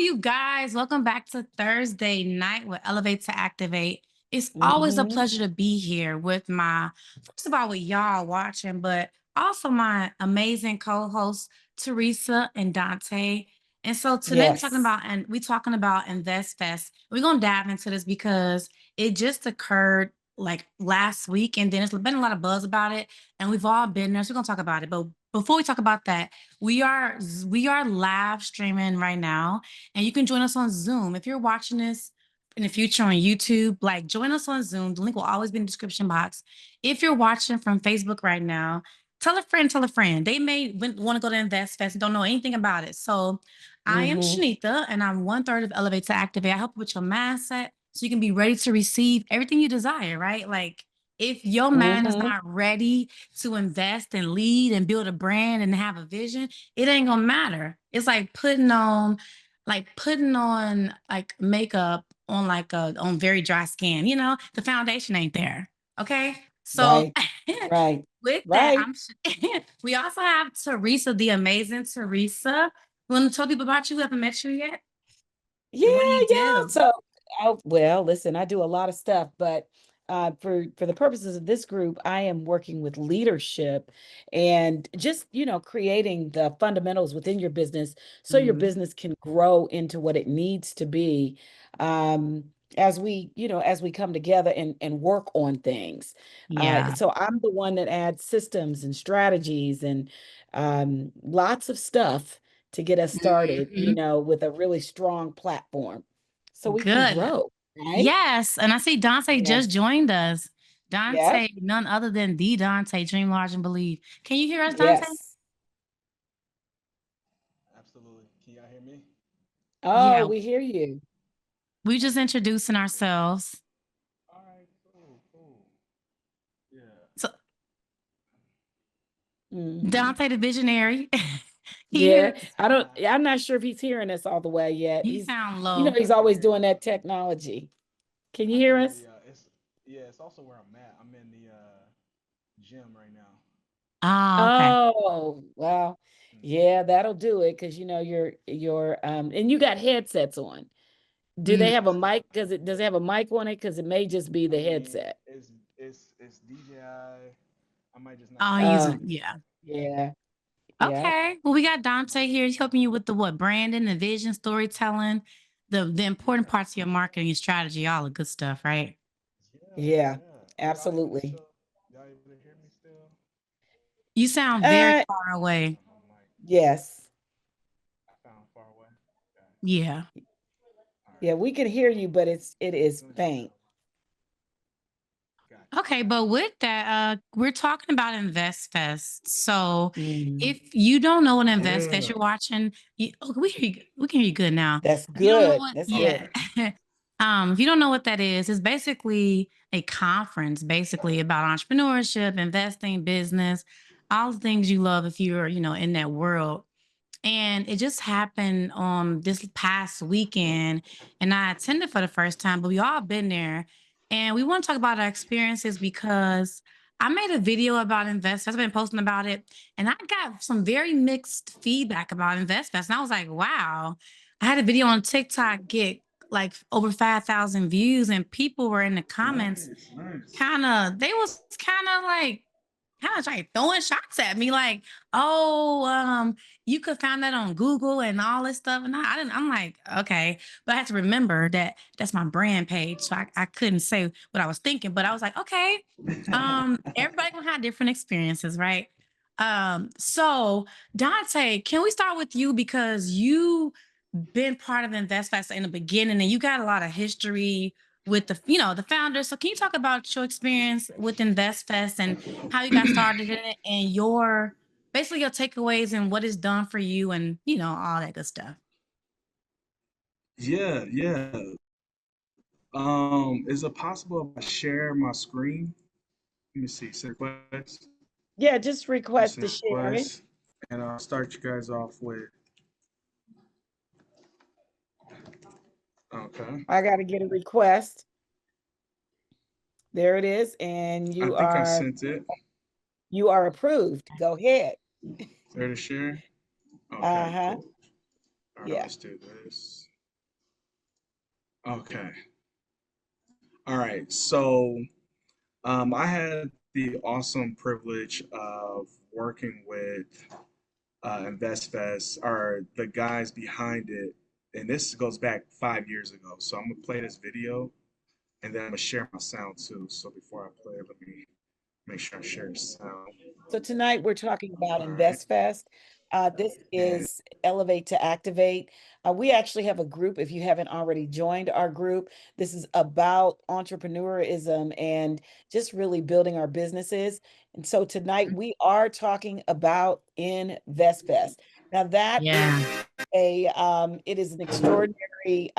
you guys? Welcome back to Thursday night with Elevate to Activate. It's always a Hmm. pleasure to be here with first of all, with y'all watching, but also my amazing co-hosts, Teresa and Dante. And so today Yes. we're talking about Investfest. We're gonna dive into this because it just occurred like last week, and then there's been a lot of buzz about it, and we've all been there. So we're gonna talk about it. But before we talk about that, we are live streaming right now, and you can join us on Zoom. If you're watching this in the future on YouTube, like join us on Zoom. The link will always be in the description box. If you're watching from Facebook right now, tell a friend, tell a friend. They may want to go to Invest Fest and don't know anything about it. So I am Hmm. Shanita, and I'm one third of Elevate to Activate. I help you with your mindset so you can be ready to receive everything you desire, right? Like if your mind is Hmm. not ready to invest and lead and build a brand and have a vision, it ain't gonna matter. It's like putting on like makeup on like a on very dry skin. The foundation ain't there. Okay. So Right. Right. with that, Right. we also have Teresa, the amazing Teresa. You want to tell people about you? Haven't met you yet? Yeah, What do you yeah. do? So, well, listen, I do a lot of stuff, but for the purposes of this group, I am working with leadership and just, creating the fundamentals within your business so your Mhm. business can grow into what it needs to be. Um, as we come together and work on things. Yeah. So I'm the one that adds systems and strategies and lots of stuff to get us started, Mhm. with a really strong platform so we can Good. grow, right? Yes, and I see Dante Yeah. just joined us. Yep. Dante, none other than the Dante, Dream Large and Believe. Can you hear us, Dante? Yes. Absolutely. Can y'all hear me? Oh, Yeah, we hear you. we just introducing ourselves. All right, cool, cool. Yeah. So Hmm. Dante the visionary. he Yeah. is. I'm not sure if he's hearing us all the way yet. You sound Yeah, low. He's I can always hear doing you. that technology. Can you I hear can hear us? you. It's also where I'm at. I'm in the gym right now. Ah, okay. Oh, well, Hmm. yeah, that'll do it because your and you got headsets on. Do they Mm. have a mic? Does it have a mic on it? Because it may just be I the mean, headset. it's DJI. I might just not Oh, have it. using Oh, it. Yeah. yeah, yeah, Okay. Well, we got Dante here. He's helping you with the what? Branding, the vision, storytelling, the important Yeah. parts of your marketing and strategy, all the good stuff, right? Yeah. yeah, Yeah. Y'all able to absolutely. still? Y'all able to hear me still? You sound very Uh, far Maybe away. it's my mic. yes, I found far away. Okay. Yeah. All yeah, right. we can hear you, but it is Let me try. faint. Got you. Okay, but with that, we're talking about InvestFest. So Mm, if you don't know what InvestFest Yeah. you're watching, we hear you, we can hear you good now. that's If you don't know good. what, That's Okay. good. yeah. If you don't know what that is, it's basically a conference, basically about entrepreneurship, investing, business, all the things you love if you're, in that world. And it just happened this past weekend, and I attended for the first time, but we all been there. And we want to talk about our experiences because I made a video about InvestFest. I've been posting about it, and I got some very mixed feedback about InvestFest. And I was like, wow. I had a video on TikTok get like over 5,000 views, and people were in the comments Nice. Nice. they was kind of like throwing shots at me, like, oh, you could find that on Google and all this stuff. And I didn't, I'm like, okay. But I had to remember that that's my brand page. So I couldn't say what I was thinking, but I was like, okay, everybody gonna have different experiences, right? So Dante, can we start with you because you been part of InvestFest in the beginning and you got a lot of history with the founders. So can you talk about your experience with InvestFest and how you got started in it and your basically your takeaways and what it's done for you and all that good stuff. Yeah, yeah. Is it possible if I share my screen? Let me see. Send request. Yeah, just Let me request to send share it. request, and I'll start you guys off with. Okay. I got to get a request. There it is, and I you think I are sent it. you are approved. Go ahead. There to share. Okay, Uh-huh. cool. All right, Yeah. let's do this. Okay. All right. So I had the awesome privilege of working with Investfest, or the guys behind it, and this goes back 5 years ago. So I'm gonna play this video, and then I'm gonna share my sound too. So before I play it, let me make sure I share the sound. So tonight we're talking about All right. Investfest. This And is Elevate to Activate. We actually have a group. If you haven't already joined our group, this is about entrepreneurism and just really building our businesses. And so tonight we are talking about Investfest. Now that is Yeah. it is an extraordinary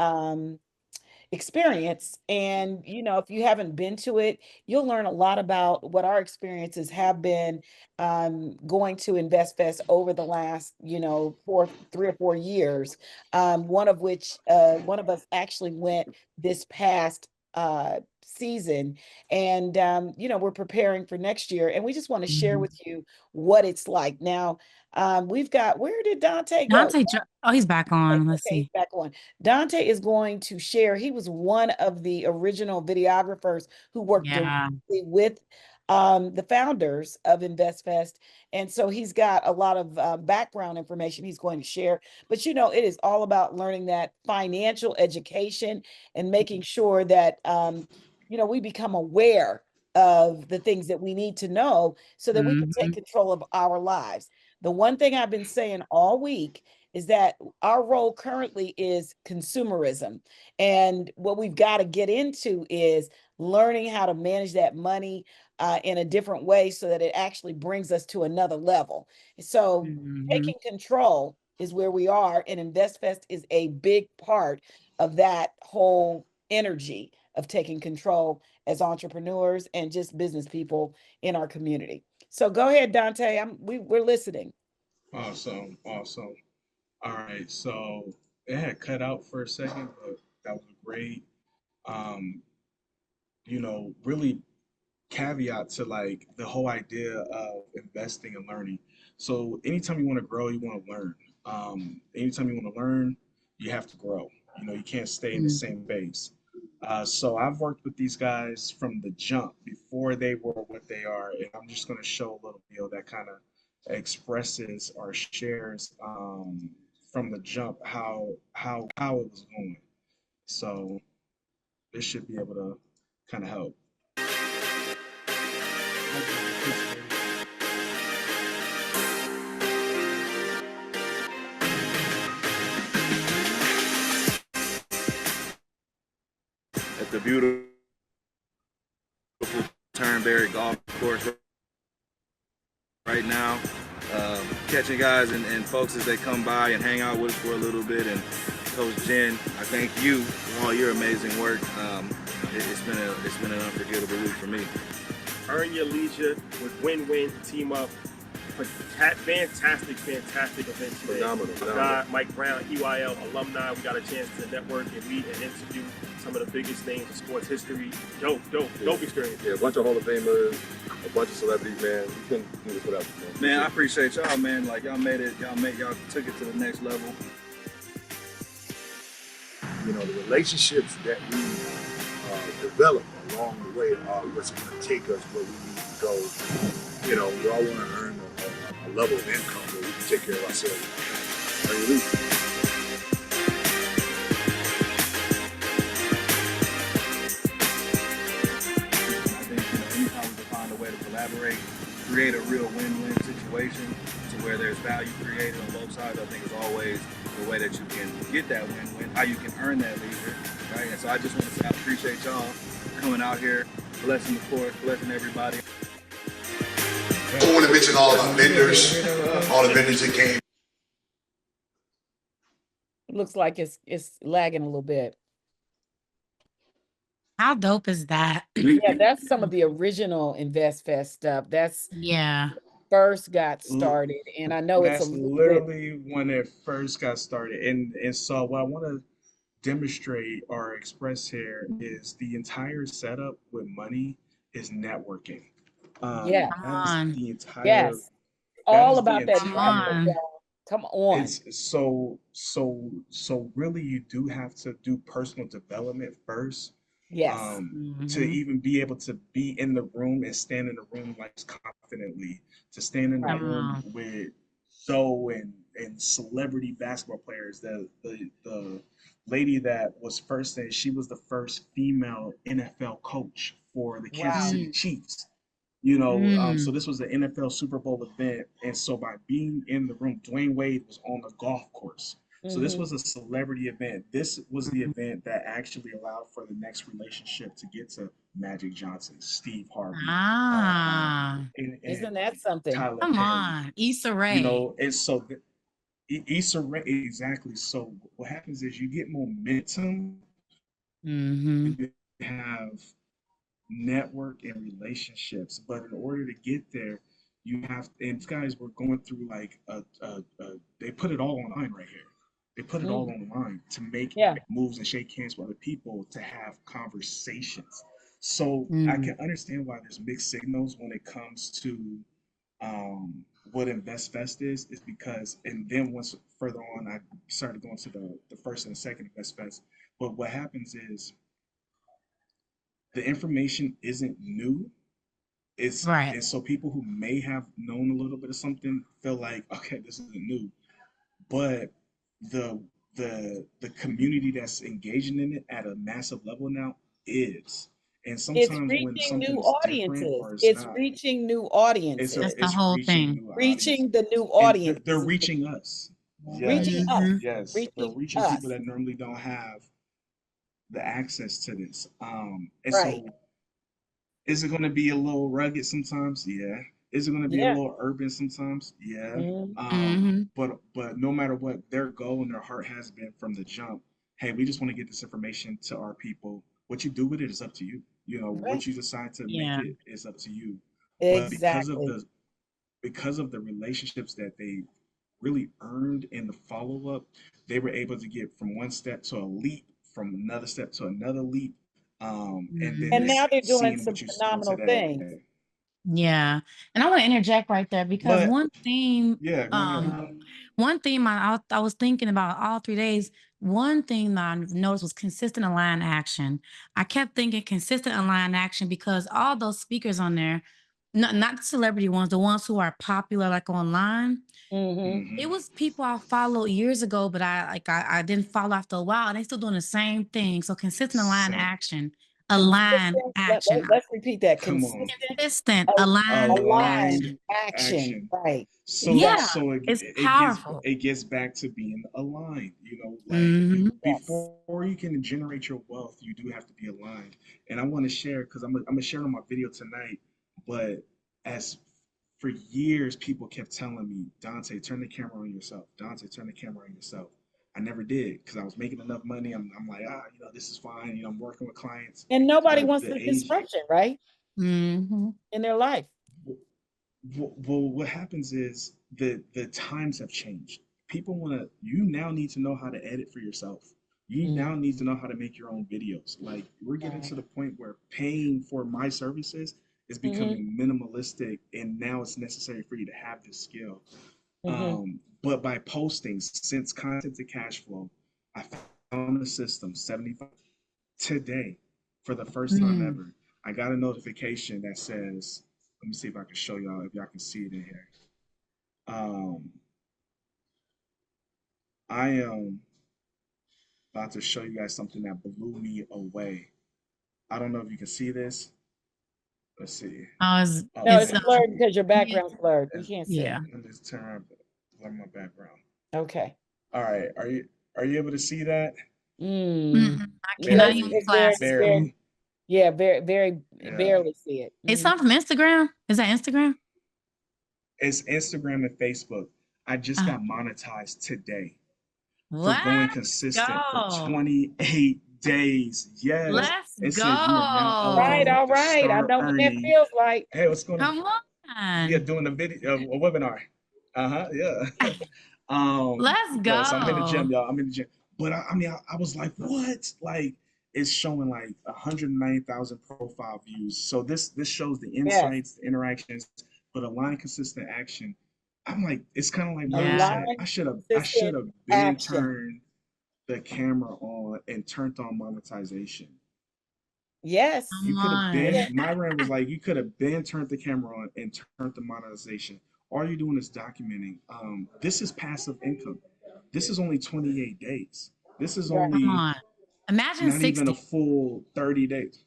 experience. And, if you haven't been to it, you'll learn a lot about what our experiences have been going to InvestFest over the last, 3 or 4 years. One of us actually went this past season. And, we're preparing for next year. And we just want to share Mhm. with you what it's like. Now, where did Dante go? Oh, he's back Okay, on. Let's okay, he's see. back on. Dante is going to share. He was one of the original videographers who worked Yeah. directly with the founders of InvestFest. And so he's got a lot of background information he's going to share. But it is all about learning that financial education and making sure that we become aware of the things that we need to know so that we can take Mhm. control of our lives. The one thing I've been saying all week is that our role currently is consumerism. And what we've got to get into is learning how to manage that money in a different way so that it actually brings us to another level. So Mhm. taking control is where we are, and InvestFest is a big part of that whole energy of taking control as entrepreneurs and just business people in our community. So go ahead, Dante. We're listening. awesome, awesome. All right. So it had cut out for a second, but that was great. Um, really caveat to like the whole idea of investing and learning. So anytime you want to grow, you want to learn. Anytime you want to learn, you have to grow. You can't stay in the Mhm. same base. So I've worked with these guys from the jump before they were what they are, and I'm just going to show a little video that kind of expresses or shares from the jump how it was going. So this should be able to kind of help. At the beautiful Turnberry Golf Course right now, catching guys and folks as they come by and hang out with us for a little bit. And Coach Jen, I thank you for all your amazing work. It's been an unforgettable week for me. Earn your leisure with win-win team up. Fantastic event today. Phenomenal. Mike Brown, EYL alumni. We got a chance to network and meet and interview some of the biggest names in sports history. Dope experience. Yeah, a bunch of Hall of Famers, a bunch of celebrities, man. We couldn't do this without you, Man, I appreciate y'all, man. Like y'all took it to the next level. The relationships that we develop along the way are what's going to take us where we need to go. We all want to earn a level of income where we can take care of ourselves. Are you leaving? I think anytime we can find a way to collaborate, create a real win-win situation to where there's value created on both sides, I think is always the way that you can get that win-win, how you can earn that leisure, right? And so I just want to say I appreciate y'all coming out here, blessing the course, blessing everybody. I want to mention all the vendors that came. It looks like it's lagging a little bit. How dope is that? Yeah, that's some of the original InvestFest stuff. That's Yeah. first got started, and I know it's a That's little bit. literally when it first got started. And so what I want to demonstrate or express here is the entire setup with money is networking. Yeah, Come That is on. the entire yes, that all is the about that Come network, entire on. y'all. Come on. It's so really you do have to do personal development first, Yes. to Mm-hmm. even be able to be in the room and stand in the room like confidently, to stand in the Right. Come room on. with Zoe and celebrity basketball players. The lady that was first in, she was the first female NFL coach for the Kansas Wow. City Mm, Chiefs. So mm, this was the NFL Super Bowl event, and so by being in the room, Dwayne Wade was on the golf course. So this Mm-hmm. was a celebrity event. This was the mm. event that actually allowed for the next relationship to get to Magic Johnson, Steve Harvey, Ah, and Isn't that something? Tyler come Perry. on. Issa Rae. And so Issa Rae, exactly. So what happens is you get momentum, Mm-hmm. you have network and relationships. But in order to get there, you have, and these guys were going through like they put it all online right here. They put it all Mm. online to make Yeah. moves and shake hands with other people, to have conversations. So I Mm. can understand why there's mixed signals when it comes to what Investfest is because, and then once further on, I started going to the first and the second Investfest. But what happens is the information isn't new. It's Right. and so people who may have known a little bit of something feel like, okay, this isn't new, but the the community that's engaging in it at a massive level now is. And It's sometimes when reaching something new is different audiences. or it's It's not, reaching new audiences. That's the it's whole reaching thing. new Reaching the new audiences, and they're audiences is the reaching us. reaching Yes, us. Mm-hmm. yes, they're Reaching reaching people us. that normally don't have the access to this. And Right. so is it going to be a little rugged sometimes? Yeah. Is it going to be a Yeah. little urban sometimes? Yeah. Mm. Mm-hmm. But no matter what their goal and their heart has been from the jump, hey, we just want to get this information to our people. What you do with it is up to you. Right. What you decide to make Yeah. it is up to you. But Exactly. because of the relationships that they really earned in the follow up, they were able to get from one step to a leap, from another step to another leap, and then And Mm-hmm. now just they're doing seeing some what you're doing phenomenal today. things. Yeah. And I want to interject right there because But yeah, go ahead. one theme I was thinking about all 3 days. One thing that I noticed was consistent aligned action. I kept thinking consistent aligned action because all those speakers on there, not the celebrity ones, the ones who are popular like online, Mm-hmm. it Hmm. was people I followed years ago, but I didn't follow after a while, and they still doing the same thing. So consistent aligned Same. action, aligned Consistent. action, Let's repeat that. Come on. Consistent, consistent aligned Aligned action. action. action. Right. So Yeah, Exactly. so it's gets powerful. it gets back to being aligned. Like Hmm. Yes. before you can generate your wealth, you do have to be aligned. And I want to share because I'm gonna share it on my video tonight. But as for years, people kept telling me, Dante, turn the camera on yourself. Dante, turn the camera on yourself. I never did because I was making enough money. I'm like, this is fine. I'm working with clients. And nobody But wants the the age, disruption, right? Hmm. In their life. well, what happens is the times have changed. People want to. You now need to know how to edit for yourself. You Mm. now need to know how to make your own videos. Like we're getting Right. to the point where paying for my services is Mm-hmm. becoming minimalistic, and now it's necessary for you to have this skill. Mm-hmm. But by posting, since content to cash flow, I found a system 75 today for the first time Mm. ever. I got a notification that says, let me see if I can show y'all if y'all can see it in here. Um, I am about to show you guys something that blew me away. I don't know if you can see this. Let's see. Oh, it's Oh No, it's it's man, blurred because your yeah, background's blurred. We it's, can't see it. yeah. let me just turn around, blur my background. Okay. All right, are you able to see that? Mm. Mm-mm, I Yeah, cannot it's, use Barely, it's very, glasses. very, barely. yeah, very, Yeah, barely see it. It's Hmm. something from Instagram. Is that Instagram? it's Instagram and Facebook. I just Uh, got monetized today for going let's consistent for go. 28 days. Yes. Let's It says you are now Right, eligible go. all to right. I start know what that earning. feels like. Hey, what's going on? Come Yeah, on. doing a video, a webinar. Uh-huh, yeah. Let's But so I'm in the go. gym, y'all. I'm in the gym. But I was like, what? Like, it's showing like 190,000 profile views. So this shows the Yes. insights, the interactions, but align consistent action. I'm like, it's kind of like Marlon Yeah. said, Aligned, I should consistent have been action. turned the camera on and turned on monetization. Yes. You Come could have on. been, my rant was like, you could have been turned the camera on and turned the monetization. All you're doing is documenting. This is passive income. This is only 28 days. This is Right. Come only on. Imagine not even a 60. full 30 days.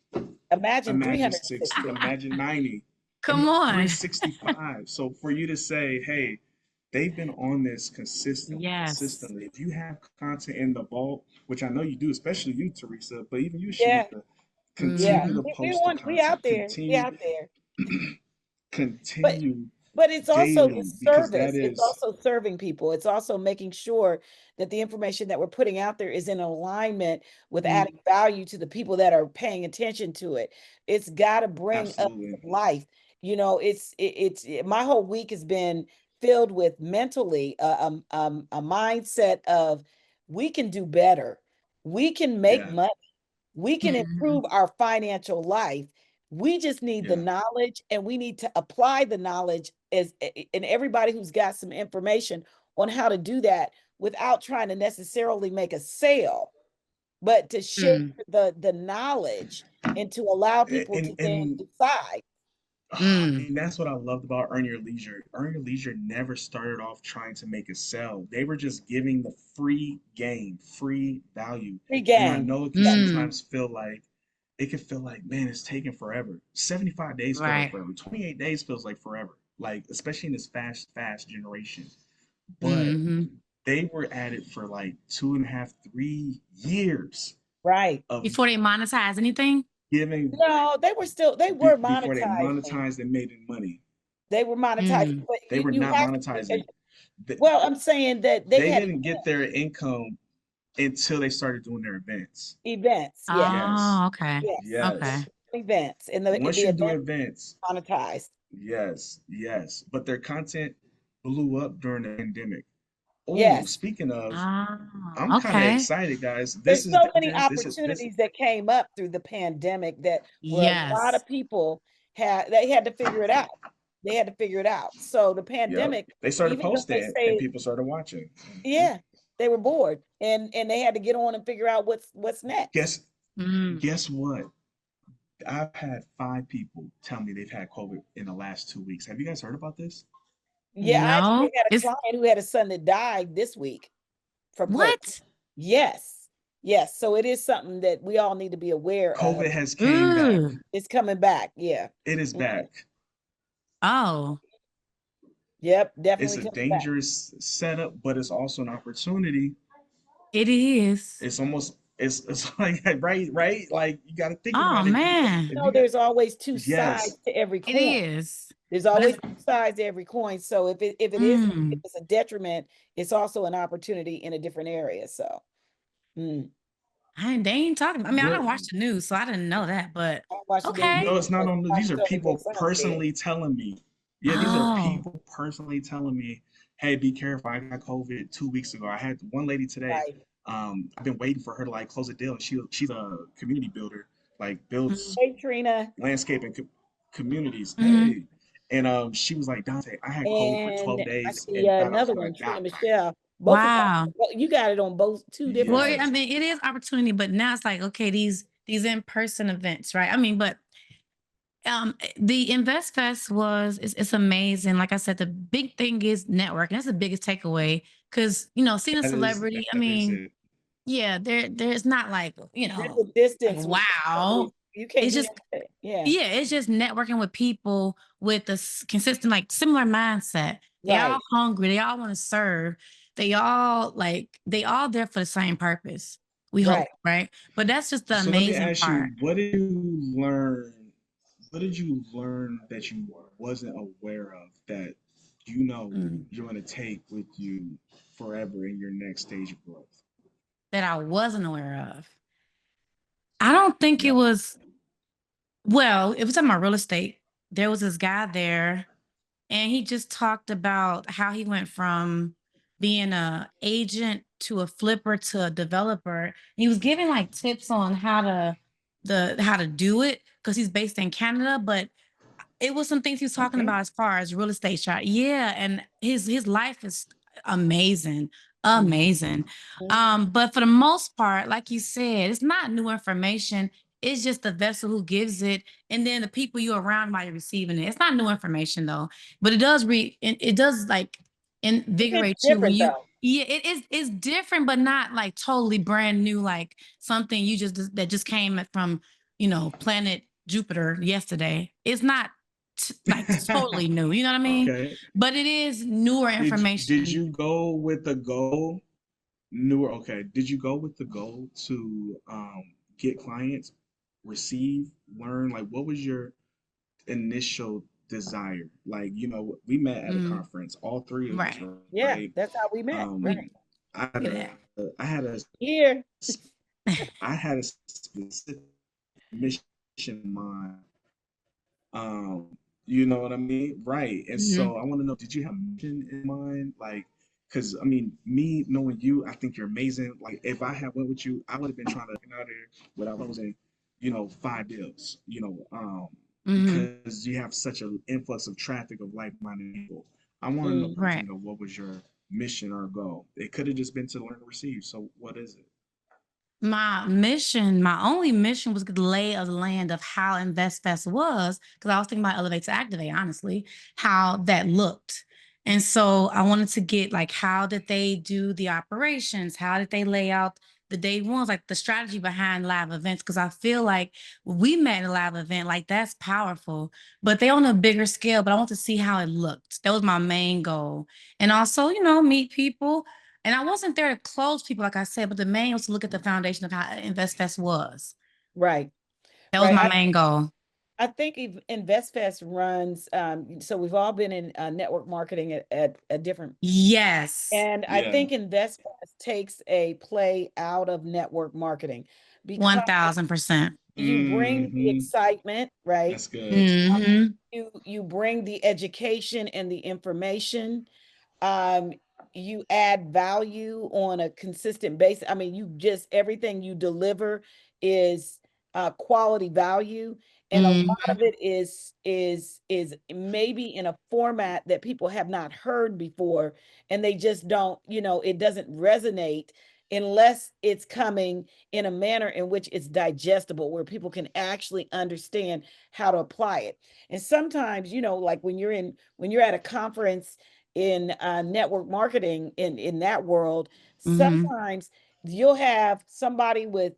Imagine Imagine 60, 360. imagine 90, Come on. 365. So for you to say, hey, they've been on this Yes. consistently. If you have content in the vault, which I know you do, especially you, Teresa, but even you, Yeah. Shanika, Yeah. continue Hmm. to We post the want, we out content. there. We out there. But Continue but it's also daily it's because that service. It's is also serving people. It's also making sure that the information that we're putting out there is in alignment with adding value to the people that are paying attention to it. It's got to bring up absolutely, life. You know, my whole week has been filled with mentally a mindset of we can do better. We can make yeah, money. We can Hmm. improve our financial life. We just need the yeah, knowledge and we need to apply the knowledge and everybody who's got some information on how to do that without trying to necessarily make a sale, but to share Mm. the knowledge and to allow people to then and decide. Mm. and that's what I loved about Earn Your Leisure. Earn Your Leisure never started off trying to make a sell. They were just giving the free game, free value. Free And I game. know it can Yes. Mm. sometimes feel like it can feel like, man, it's taking forever. 75 days feel like Right. forever. 28 days feels like forever. Like, especially in this fast generation. But Hmm. they were at it for like 2.5, 3 years Right. of Before they monetize anything? giving No, they were before they monetizing. monetized and made money. They were monetizing, Mm. but They were you not have to, monetizing. Th- well, I'm saying that they They had didn't get their income until they started doing their events. events. Yeah. Yes, Oh, okay. Yes. Okay. yes. Events. And the Once you do event events, monetized. yes, yes. But their content blew up during the pandemic. Oh, Yes. speaking of, I'm Oh, kind of okay. excited, guys. This There's is so many dangerous. This. opportunities that came up through the pandemic that where a lot Yes. of people they had to figure it out. They had to figure it out. So the Yep. pandemic, They started even though they posting and say, people started watching. Mhm. yeah, they were bored and they had to get on and figure out what's next. Guess Mm. guess what? I've had 5 people tell me they've had COVID in the last 2 weeks. Have you guys heard about this? Yeah, I No. actually had a It's client who had a son that died this week from COVID. what? Yes. Yes. So it is something that we all need to be aware of. COVID has came back. Ooh. It's coming back. Yeah. It is Mhm. back. Oh, Yep. It's Definitely a coming back. dangerous setup, but it's also an opportunity. it is. It's almost it's like right. Like you got to think Oh about it. man. If No, you got there's always two yes, sides to every It coin. is. There's But always it's two sides to every coin. So if mm, it's a detriment, it's also an opportunity in a different area. So mm. they ain't talking. I mean, I what don't watch the news, so I didn't know that, but I watch the damn okay. no, news it's not because on. I These are told me their people son's dead. personally telling me. Yeah, these are Oh, people personally telling me, "Hey, be careful. I got COVID 2 weeks ago. I had one lady today. Right. I've been waiting for her to like close a deal. And she's a community builder, like mm, builds Hey Trina. landscaping communities. mm-hmm. Hey, and she was like, Dante, I had COVID for And 12 I days see and thought I was another gonna one, Trina die. Michelle. Both of y'all, Wow. well, you got it on both two different. Well, I Yes, mean, it is opportunity, but now it's like, okay, these in-person events, right? I mean, but the Investfest it's amazing. Like I said, the big thing is networking. That's the biggest takeaway. Cause seeing a celebrity, I that is mean, it. yeah, there's not like, There's a distance with wow. you can't It's do just that. Yeah. yeah, it's just networking with people with a consistent, like similar mindset. They all Right. hungry. They all want to serve. They all there for the same purpose. We hope, Right. right? But that's just the So let me amazing ask part. you, what did you learn? What did you learn that you wasn't aware of that Mm, you're gonna take with you forever in your next stage of growth? that I wasn't aware of. I don't think it Yep. was well, it was in my real estate. There was this guy there, and he just talked about how he went from being a agent to a flipper to a developer. He was giving like tips on how to do it because he's based in Canada, but It was some things he was talking Okay. about as far as real estate shop. Yeah, and his life is amazing. Mhm. Amazing. But for the most part, like you said, it's not new information. It's just the vessel who gives it, and then the people you're around while you're receiving it. It's not new information though, but it does like It hits invigorate you when different you. though. Yeah, it's different, but not like totally brand new, like something you just that just came from planet Jupiter yesterday. It's not like totally new. You know what I mean? Okay. But it is newer Did information. you go with the goal newer? Okay. Did you go with the goal to get clients, receive, learn? Like, what was your initial desire? Like, we met at a Mm, conference, all three of us, right. Yeah, right? that's how we met. Um, Right. We I had look at I had a Here. I had a specific mission in mind. You know what I mean? Right. And that. so I want to know, did you have a mission in mind? Like, because I mean, me knowing you, I think you're amazing. Like, if I had went with you, I would have been trying to get out there without closing, 5 deals. Hmm. Because you have such an influx of traffic of like-minded people. I want to know, Mm. Right. what was your mission or goal? It could have just been to learn and receive. So what is it? My only mission was the lay of the land of how Investfest was, because I was thinking about Elevate to Activate, honestly, how that looked. And so I wanted to get like, how did they do the operations? How did they lay out the day ones, like the strategy behind live events? Because I feel like we met at a live event, like that's powerful, but they on a bigger scale. But I want to see how it looked. That was my main goal. And also, meet people, and I wasn't there to close people, like I said, but the main was to look at the foundation of how InvestFest was. Right. That was Right. my main goal. I think InvestFest runs, so we've all been in network marketing at different, Yes, and I Yeah. think InvestFest takes a play out of network marketing because 1000%. you bring the Hmm. excitement, right? That's good. Hmm. You bring the education and the information. um you add value on a consistent basis. I mean, you just everything you deliver is quality value, and a lot of Hmm. it is maybe in a format that people have not heard before, and they just don't, it doesn't resonate unless it's coming in a manner in which it's digestible, where people can actually understand how to apply it. And sometimes, like when you're at a conference in network marketing in that world, Hmm. sometimes you'll have somebody with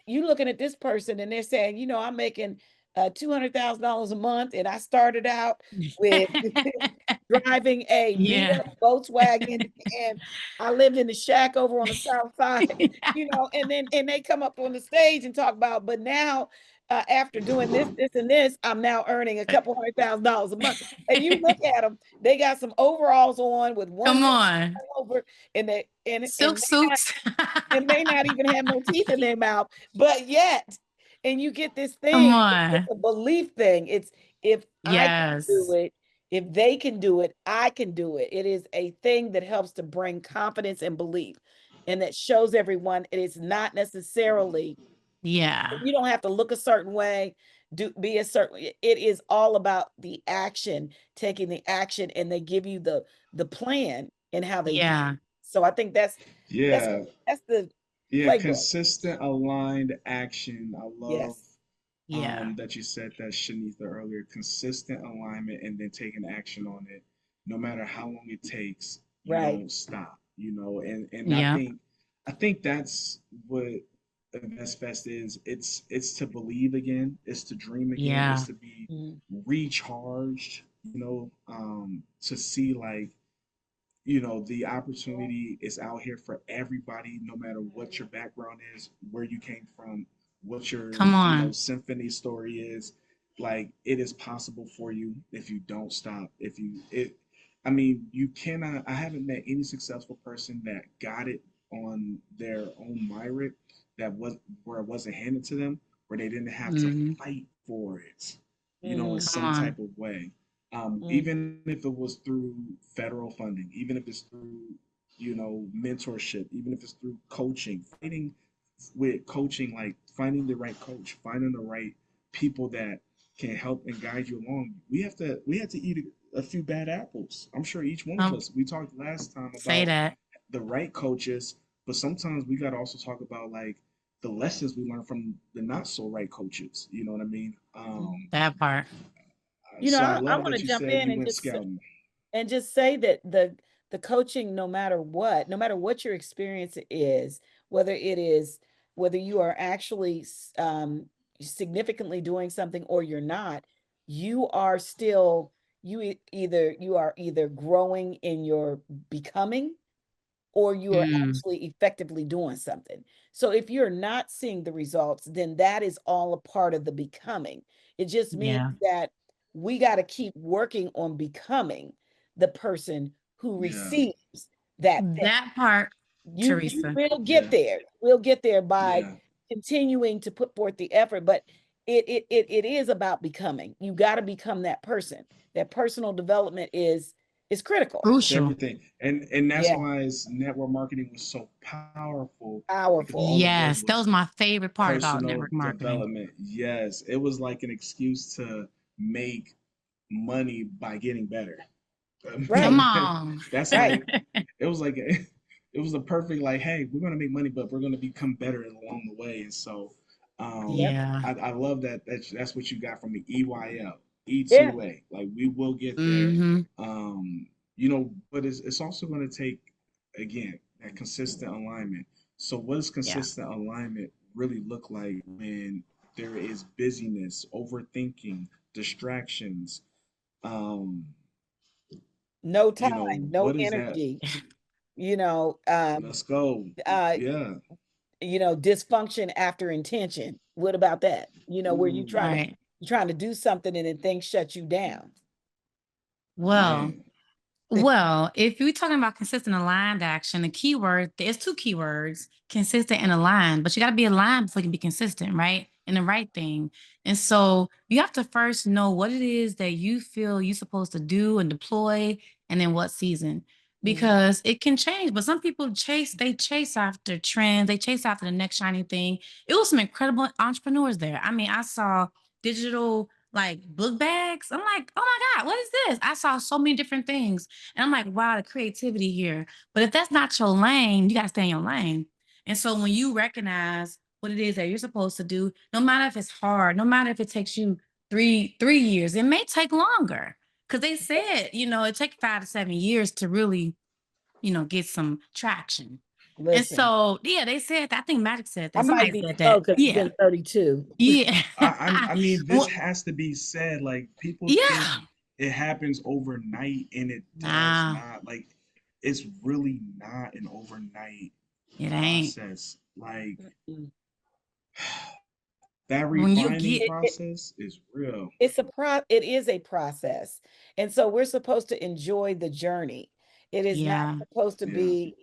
you looking at this person and they're saying, I'm making $200,000 a month, and I started out with driving a beat Yeah. up Volkswagen, and I lived in the shack over on the south side, and they come up on the stage and talk about, but now after doing this, and this, I'm now earning a couple $100,000 a month. And you look at them, they got some overalls on with one Come hand on. over, and they Silk suits. may not even have no teeth in their mouth, but yet, and you get this Come thing, it's on. a belief thing. It's if I can do Yes. it, if they can do it, I can do it. It is a thing that helps to bring confidence and belief, and that shows everyone it is not necessarily, Yeah. you don't have to look a certain way, be a certain, it is all about the action, taking the action, and they give you the plan and how they do. Yeah. So I think that's Yeah. that's the Yeah, playbook. consistent aligned action. I love Yes. Yeah. that you said that, Shanitha, earlier. Consistent alignment and then taking action on it. No matter how long it takes, you Right. don't stop, and I Yeah. think that's what InvestFest is. It's to believe again, it's to dream again, it's Yeah. to be Mm. recharged, to see like the opportunity is out here for everybody, no matter what your background is, where you came from, what your, Come on. symphony story is. Like, it is possible for you if you don't stop. I mean, you cannot, I haven't met any successful person that got it on their own merit, where it wasn't handed to them, where they didn't have to Hmm. fight for it, in Mm. Come some on. type of way. Mm. Even if it was through federal funding, even if it's through, mentorship, even if it's through coaching, fighting with coaching, like finding the right coach, finding the right people that can help and guide you along. We have to eat a few bad apples. I'm sure each one of Um, us. We talked last time say about that. the right coaches, but sometimes we got to also talk about like the lessons we learn from the not so right coaches. You know what I mean? That part. So I I love want to that you jump said in you went scouting. and just say that the coaching, no matter what your experience is, whether it is whether you are actually significantly doing something or you're not, you are still you are either growing in your becoming or you are Mm, actually effectively doing something. So if you're not seeing the results, then that is all a part of the becoming. It just means yeah. that we got to keep working on becoming the person who Yeah, receives that thing. That part, You Teresa. will get yeah, there. We'll get there by yeah. continuing to put forth the effort, but it is about becoming. You got to become that person. That personal development is critical. It's Crucial. everything, and that's Yeah, why network marketing was so powerful because powerful. all it Yes, that was was my favorite part about personal network marketing. development. Yes, it was like an excuse to make money by getting better. I Come Right, mean, on. that's right. like it was like it was a perfect like, hey, we're gonna make money, but we're gonna become better along the way. And so, Yep. Yeah. I love that. That's what you got from the EYL, Yeah. E2A. Like we will get there. Mm-hmm. Um, but it's also gonna take again that consistent alignment. So, what does Yeah. consistent alignment really look like when there is busyness, overthinking, distractions? Um, No time, no what is that? energy, you know, um, Let's go. uh, Yeah. dysfunction after intention. What about that? Where Ooh, Right. you're trying to do something and then things shut you down. Well, man. Well, if we're talking about consistent aligned action, the keyword, there's two keywords, consistent and aligned, but you got to be aligned before you can be consistent, right? In the right thing. And so you have to first know what it is that you feel you're supposed to do and deploy and in what season. Mhm. Because it can change, but some people they chase after trends, they chase after the next shiny thing. It was some incredible entrepreneurs there. I mean, I saw digital like book bags. I'm like, oh my God, what is this? I saw so many different things. And I'm like, wow, the creativity here. But if that's not your lane, you got to stay in your lane. And so when you recognize what it is that you're supposed to do, no matter if it's hard, no matter if it takes you three years, it may take longer. Because they said, it takes 5 to 7 years to really, get some traction. And Listen, so, yeah, they said that. I think Magic said I that. might Somebody be said slow that. because it's Yeah. been 32. Yeah. I mean, this Well, has to be said. Like people think yeah. it happens overnight, and it does Nah, not. Like it's really not an overnight it ain't. process. Like Mm. that When you refining get, process is real. It is a process. And so we're supposed to enjoy the journey. It is not yeah. supposed to Yeah. be,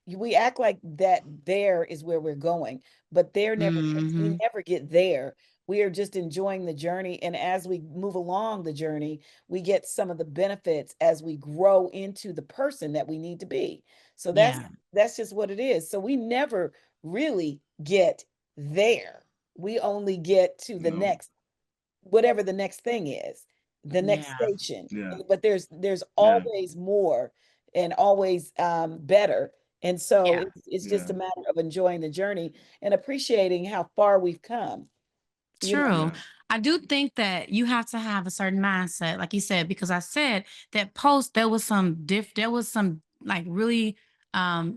we act like that there is where we're going, but there never is. We Hmm. never get there. We are just enjoying the journey. And as we move along the journey, we get some of the benefits as we grow into the person that we need to be. So Yeah. that's just what it is. So we never really get there. We only get to the No. next whatever the next thing is, the next Yeah. station. Yeah. But there's Yeah. always more and always better. And so Yeah. it's just Yeah. a matter of enjoying the journey and appreciating how far we've come. You know, True. Yeah. I do think that you have to have a certain mindset, like you said, because I said that post, there was some like really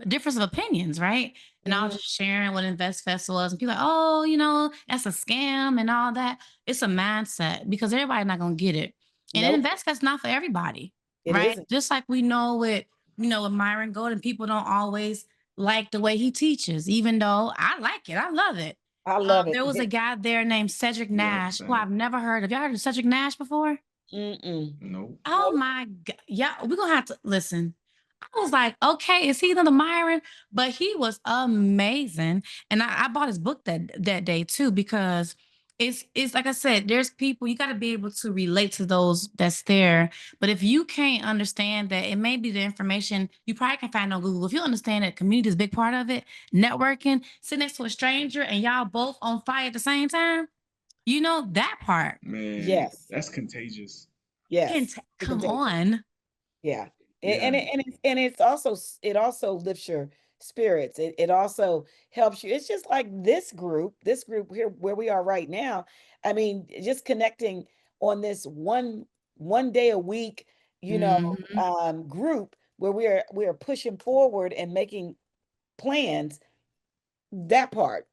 difference of opinions, right? And I was Mhm. just sharing what Investfest was, and people like, oh, that's a scam and all that. It's a mindset because everybody's not gonna get it. And Nope, Investfest not for everybody, it right? isn't. Just like we know with Myron Golden, people don't always like the way he teaches, even though I like it. I love it. I love it. There was a guy there named Cedric Yep. Nash, who Same. I've never heard of. Y'all heard of Cedric Nash before? Mm-mm. Nope. Oh Nope. my God. Yeah, we're gonna have to listen. I was like, okay, is he another Myron? But he was amazing. And I bought his book that day too, because it's like I said, there's people you gotta be able to relate to those that's there. But if you can't understand that it may be the information you probably can find on Google. If you understand that community is a big part of it, networking, sit next to a stranger and y'all both on fire at the same time, You know that part. Man, Yes. that's contagious. Yes. Come on. Yeah. Yeah. And it's also it also lifts your spirits. It also helps you. It's just like this group here where we are right now. I mean, just connecting on this one day a week, Mhm. group where we are pushing forward and making plans, that part.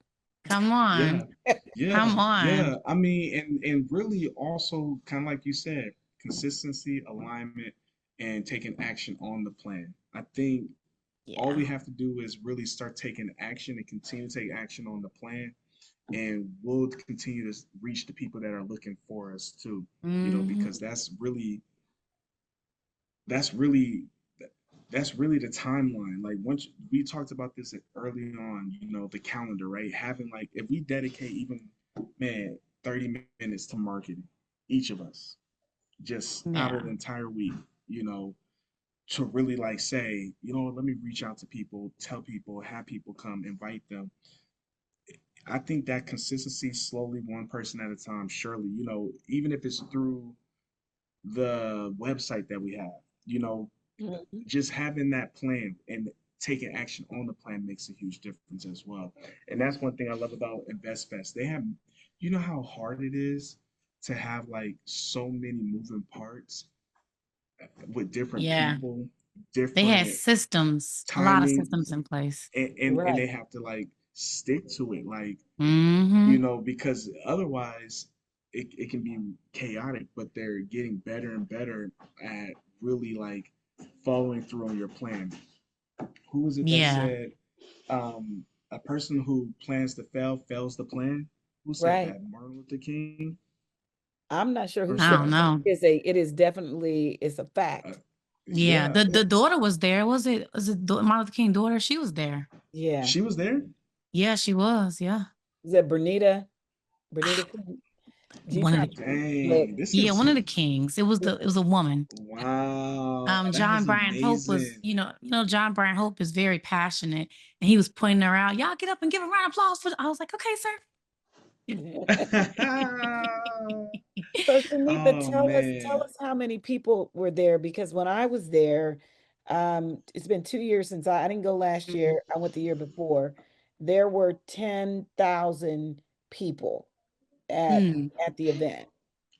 Come Yeah. on. Yeah. Come on. Yeah. I mean, and really also kind of like you said, consistency, alignment, and taking action on the plan. I think all Yeah. we have to do is really start taking action and continue to take action on the plan, and we'll continue to reach the people that are looking for us too. Mhm. Because that's really that's really the timeline. Like once we talked about this early on, the calendar, right? Having like if we dedicate even, man, 30 minutes to marketing, each of us, just out of Yeah. the entire week, you know, to really like say, let me reach out to people, tell people, have people come, invite them. I think that consistency, slowly, one person at a time, surely, even if it's through the website that we have, you know, Mhm. just having that plan and taking action on the plan makes a huge difference as well. And that's one thing I love about Investfest. They have, how hard it is to have like so many moving parts with different Yeah. people, They had different systems, a lot of timing, systems in place. and they Right. have to like stick to it, like, Mhm. because otherwise it can be chaotic, but they're getting better and better at really like following through on your plan. Who was it that Yeah. said, a person who plans to fail fails the plan? Who said Right. that? Martin Luther King I'm not sure or who I said don't somebody? know. it is definitely it's a Uh, fact. Yeah. yeah, The daughter was there. Was it Martin Luther King daughter? She was there. Yeah. she was there. Yeah, she was. Yeah. Is that Bernita King? You One of the probably look. Dang, this Yeah, one is of the kings. It was a woman. wow. That John is Bryan Hope was, amazing. John Bryan Hope is very passionate, and he was pointing her out. Y'all get up and give a round of applause for. I was like, okay, So Shanita, Oh tell man. us how many people were there, because when I was there, it's been 2 years since I didn't go last sir. year. I went the year before. There were 10,000 people at Mm, at the event.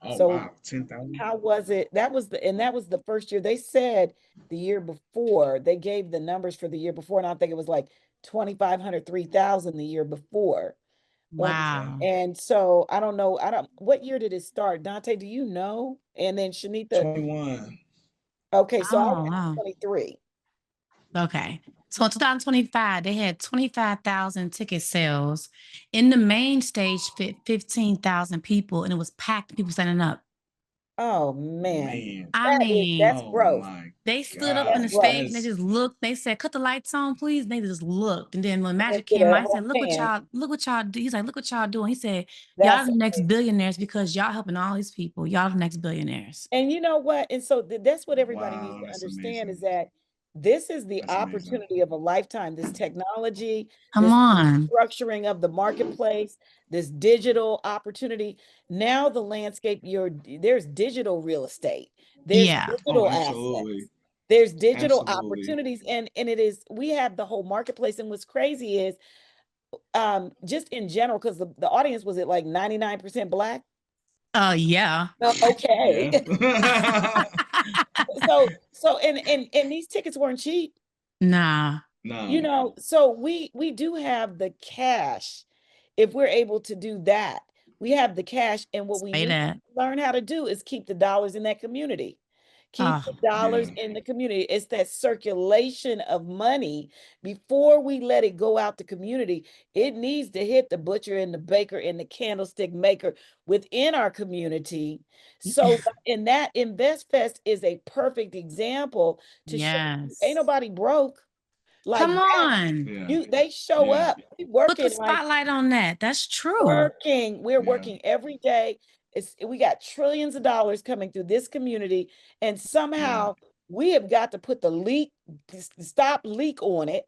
Oh So wow. 10,000. how was it? That was the first year. They said the year before, they gave the numbers for the year before, and I think it was like 2,500, 3,000 the year before. On wow. Wow. and so I don't what year did it start? Dante, do you know? And then Shanita, 21. okay, so I Oh, went wow. 23. Okay. So in 2025, they had 25,000 ticket sales. In the main stage fit 15,000 people, and it was packed. People standing up. Oh man. Man. I mean, That's Oh growth. my they stood up in That's the gosh. growth. stage and they That's just looked. They said, "Cut the lights on, please." And they just looked. And then when And Magic did came a out, he whole said, pan. look what y'all do." He's like, "Look what y'all doing." He said, "Y'all That's the next amazing. billionaires because y'all helping all these people. Y'all the next billionaires." And you know what? And so that's what everybody needs wow, to that's understand is amazing. that this is the That's amazing. opportunity of a lifetime. This technology, Come this on. structuring of the marketplace, this digital opportunity. Now the landscape, there's digital real estate, there's Yeah. Oh, digital absolutely. assets, there's digital Absolutely. opportunities, and it is we have the whole marketplace. And what's crazy is just in general, because the audience was at like 99% black. Yeah. Okay. Yeah. So and these tickets weren't cheap, Nah. No. so we do have the cash. If we're able to do that, we have the cash, and what we Say need to that. learn how to do is keep the dollars in that community. Keep the Oh, dollars Yeah. in the community. It's that circulation of money before we let it go out the community. It needs to hit the butcher and the baker and the candlestick maker within our community. So in that InvestFest is a perfect example to show you ain't yes. nobody broke like Come that. on. Yeah. They show Yeah. up. We Put the working like spotlight on that. That's true. we're Yeah. working every day. We got trillions of dollars coming through this community, and Yeah. somehow we have got to put the stop leak on it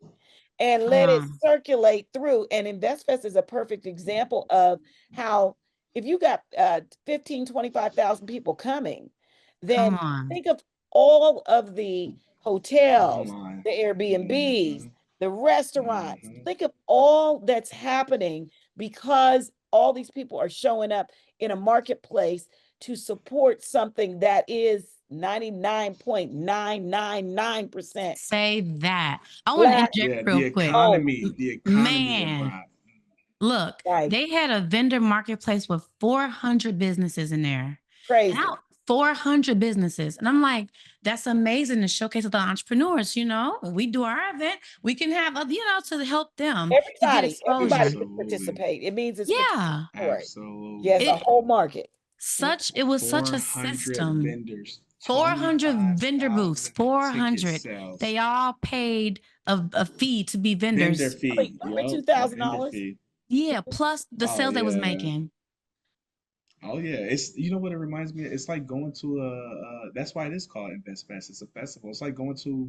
and Come let it on. circulate through. And InvestFest is a perfect example of how if you got 15, 25,000 people coming, Come then on. think of all of the hotels, Online. the Airbnbs, Mm-hmm. the restaurants. Mm-hmm. Think of all that's happening because all these people are showing up in a marketplace to support something that is 99.999% Say that. I want to Black interject Yeah, real quick. owned. the economy of Man, Broad. look, Right. they had a vendor marketplace with 400 businesses in there. And Crazy. out 400 businesses. And I'm like, that's amazing to showcase the entrepreneurs, when we do our event, we can have, to help them to get Everybody exposure. can Absolutely. participate. It means it's Yeah. participatory. Yes, Absolutely. a It whole market. it was such a 400 system. vendors, 400 vendor booths, 25,000 ticket 400. sales. They all paid a fee to be Vendor vendors. Wait, fee. only Yup. A vendor $2,000? fee. Yeah, plus the Oh sales they was yeah. making. Oh yeah. It's you know what it reminds me of? It's like going to that's why it is called Investfest. It's a festival. It's like going to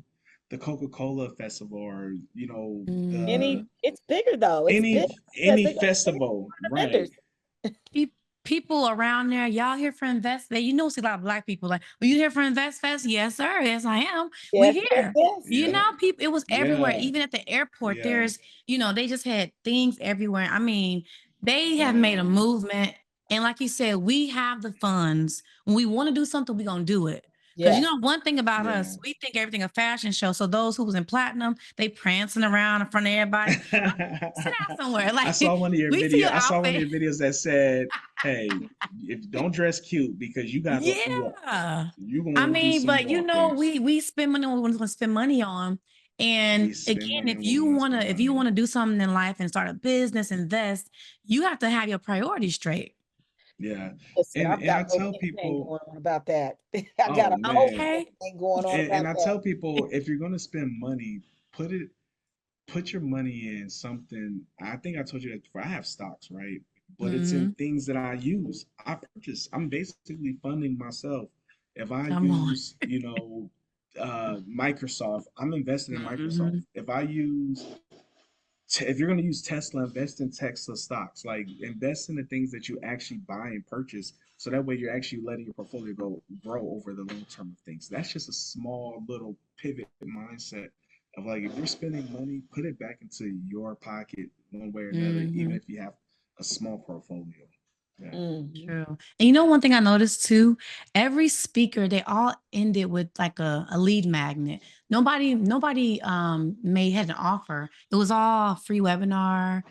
the Coca-Cola festival or the Mhm. It's bigger though. It's big because any they got festival, the right? vendors. Pe- People around there, y'all here for Invest? See a lot of black people. Like, are you here for Invest Fest? Yes, sir. Yes, I am. We Yes, yes, here. yes. Yeah. People. It was everywhere. Yeah. Even at the airport, Yeah. they just had things everywhere. I mean, they have made a Wow. movement, and like you said, we have the funds. When we want to do something, we gonna do it. Because Yes. one thing about Yeah. us, we think everything a fashion show. So those who was in platinum, they prancing around in front of everybody. Sit down somewhere. I Like saw one of your we see video. your I saw one of outfit. your videos that said, "Hey, if don't dress cute because you gotta walk. Yeah. You gonna I want to do mean, some but walking. we spend money on what we want to spend money on. And We spend again, money on what we want to spend if money you want on. to do something in life and start a business, invest, you have to have your priorities straight. Yeah, Listen, I've and got I a whole tell campaign people, going on about that. I got oh a whole man, Okay. campaign going on and about I that. tell people if you're gonna spend money, put your money in something. I think I told you that before. I have stocks, right? But it's in Hmm. things that I use. I purchase. I'm basically funding myself. If I Come on. use, Microsoft, I'm invested in Microsoft. Hmm. If you're going to use Tesla, invest in Tesla stocks. Like invest in the things that you actually buy and purchase, so that way you're actually letting your portfolio grow over the long term of things. That's just a small little pivot mindset of like if you're spending money, put it back into your pocket one way or another, even Hmm. if you have a small portfolio. Yeah. Mhm. True. And one thing I noticed too, every speaker, they all ended with like a lead magnet. Nobody may had an offer. It was all free webinar.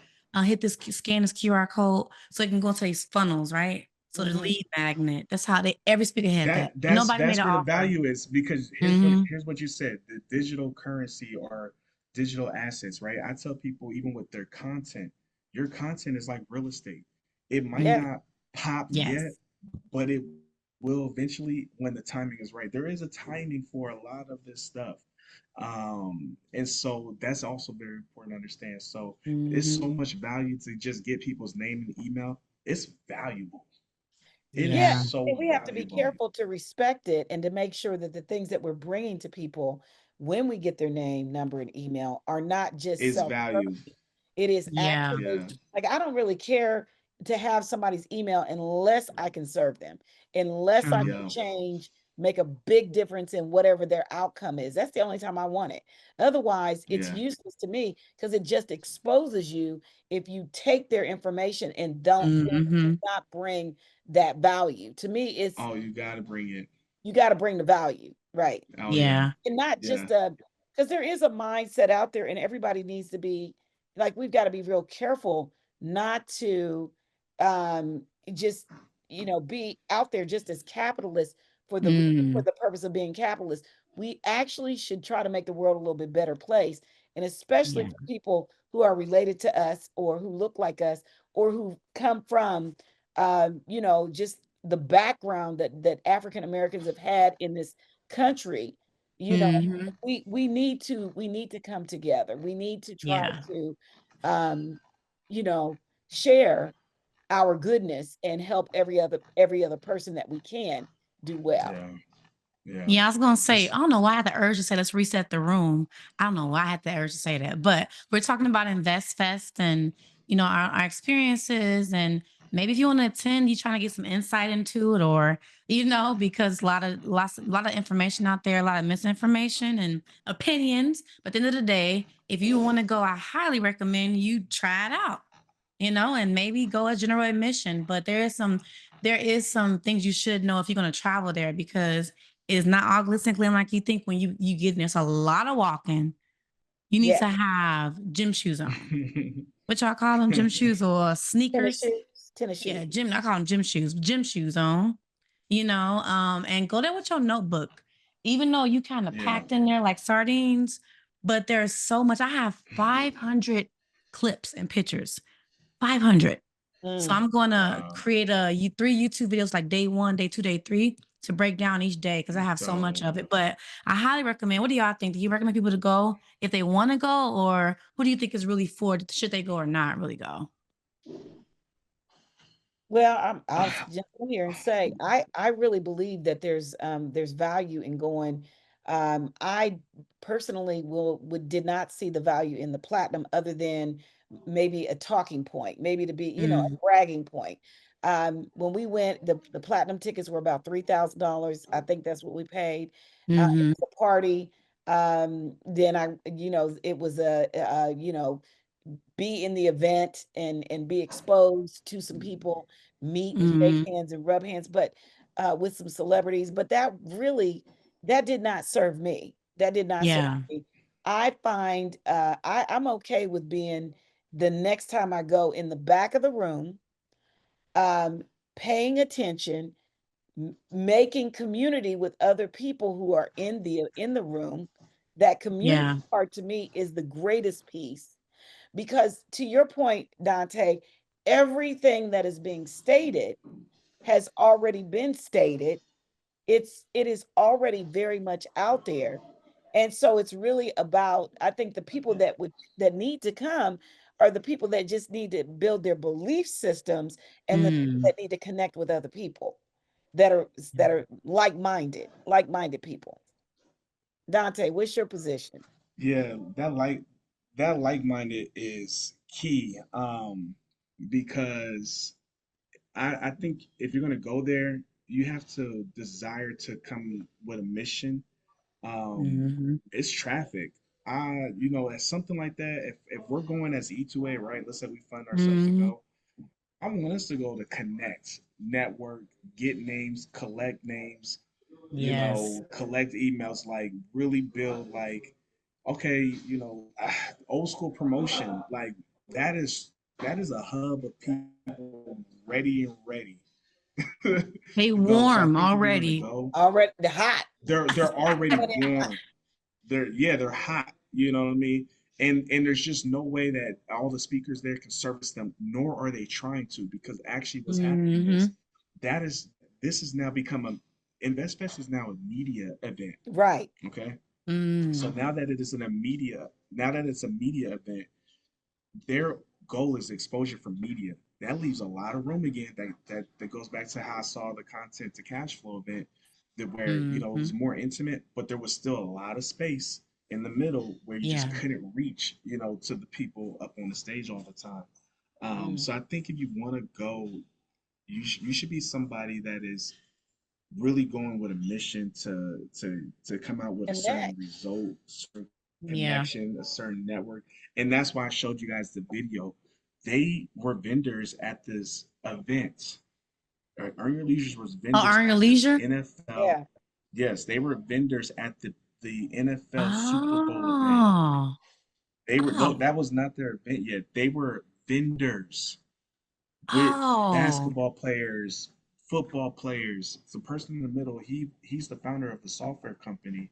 Hit this scan this QR code so it can go to these funnels, right? So the Mhm. lead magnet. That's how every speaker had That that. But that's nobody made that's an where the offer. value is because Hmm. here's what you said, the digital currency or digital assets, right? I tell people even with their content, your content is like real estate. It might Yes. not pop yet, Yes. but it will eventually when the timing is right. There is a timing for a lot of this stuff. And so that's also very important to understand. So it's Hmm. so much value to just get people's name and email. It's valuable. It is Yeah, Yeah. so and we have to be valuable. careful to respect it and to make sure that the things that we're bringing to people when we get their name, number, and email are not just It's self. value. It is Yeah. actually Yeah. like I don't really care to have somebody's email unless I can serve them, unless I True. can Yeah. change, make a big difference in whatever their outcome is. That's the only time I want it. Otherwise, it's Yeah. useless to me because it just exposes you if you take their information and don't do Hmm. not bring that value. To me, it's Oh, you gotta bring it. you got to bring the value, right? Oh yeah. Yeah. And not Yeah. just because there is a mindset out there and everybody needs to be like we've got to be real careful not to um just be out there just as capitalists for Mm. the purpose of being capitalist. We actually should try to make the world a little bit better place, and especially Yeah. for people who are related to us or who look like us or who come from just the background that African Americans have had in this country. you know Hmm. we need to come together. We need to try Yeah. to um you know share our goodness and help every other person that we can do well. Yeah. Yeah. Yeah, I was gonna say, It's I don't know why I had the urge to say let's reset the room. I don't know why I had the urge to say that, but we're talking about Invest Fest and our experiences and maybe if you want to attend, you trying to get some insight into it, or because a lot of information out there, a lot of misinformation and opinions. But at the end of the day, if you want to go, I highly recommend you try it out. And maybe go as general admission. But there is some things you should know if you're going to travel there, because it's not all glitz and glam like you think when you get in. There's a lot of walking. You need Yeah. to have gym shoes on. What y'all call them? Gym shoes or Tennis sneakers? shoes. Tennis Yeah, shoes. gym. I call them gym shoes. Gym shoes on. And go there with your notebook. Even though you kind of Yeah. packed in there like sardines, but there's so much. I have 500 clips and pictures. 500. So Mm. I'm going to Wow. create three YouTube videos, like day 1, day 2, day 3, to break down each day, because I have so much So of it. But I highly recommend. What do y'all think? Do you recommend people to go if they want to go, or who do you think is really for? Should they go or not really go? Well, I'll jump in here and say I really believe that there's value in going. I personally did not see the value in the platinum other than maybe a talking point, maybe to be, a Mm, bragging point. When we went, the platinum tickets were about $3,000. I think that's what we paid. It mm-hmm, was a party. Then it was be in the event and be exposed to some people, meet and shake mm, hands and rub hands, but with some celebrities. But that did not serve me. That did not serve yeah, me. I find I'm okay with being the next time I go in the back of the room, um, paying attention, making community with other people who are in the room. That community yeah, part to me is the greatest piece, because to your point, Dante, everything that is being stated has already been stated. It is already very much out there. And so it's really about, I think, the people that need to come are the people that just need to build their belief systems, and the people mm, that need to connect with other people that are like-minded people. Dante, what's your position? yeah, that like-minded is key. Because I think if you're gonna go there, you have to desire to come with a mission. mm-hmm, It's traffic. As something like that, if we're going as E2A, right? Let's say we fund ourselves to mm-hmm, go. I want us to go to connect, network, get names, collect names, yes. collect emails, like really build like, okay, old school promotion, like that is a hub of people ready. They So I warm think if you're gonna already. go, Already the hot. they're already Coming in hot. warm. They're hot. You know what I mean? And there's just no way that all the speakers there can service them, nor are they trying to, because actually what's happening Mm-hmm, that is this has now become Investfest is now a media event. Right. Okay. So mm, now that it's a media event, their goal is exposure for media. That leaves a lot of room again. That goes back to how I saw the content to cash flow event, that where it mm-hmm, was more intimate, but there was still a lot of space in the middle where you just yeah. couldn't reach, to the people up on the stage all the time. Mm. So I think if you want to go, you should be somebody that is really going with a mission to come out with a certain Connect. result, certain Yeah. connection, a certain network. And that's why I showed you guys the video. They were vendors at this event. Earn Your Leisure was Oh, vendors Earn Your at this Leisure? NFL. Yeah. Yes, they were vendors at the NFL Super Bowl event. Oh. They were though Oh. that was not their event yet. They were vendors with Oh. basketball players, football players. The person in the middle, he's the founder of the software company,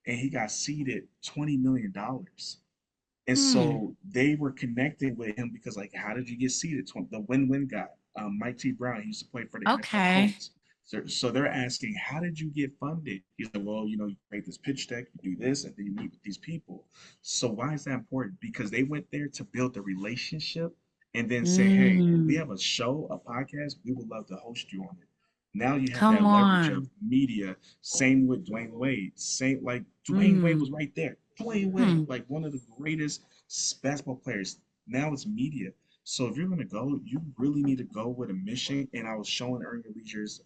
and he got seeded $20 million. And Hmm. so they were connecting with him because, like, how did you get seated? The win-win guy, Mike T. Brown, he used to play for the NFL Okay. Colts. So they're asking, how did you get funded? He's like, well, you create this pitch deck, you do this, and then you meet with these people. So why is that important? Because they went there to build the relationship and then say, hey, we Mm. have a show, a podcast, we would love to host you on it. Now you have Come that leverage of on. media. Same with Dwayne Wade. Same like Dwayne Wade Mm. was right there. Dwayne Wade, Hmm. like one of the greatest basketball players. Now it's media. So if you're gonna go, you really need to go with a mission. And I was showing Earn Your Leisure's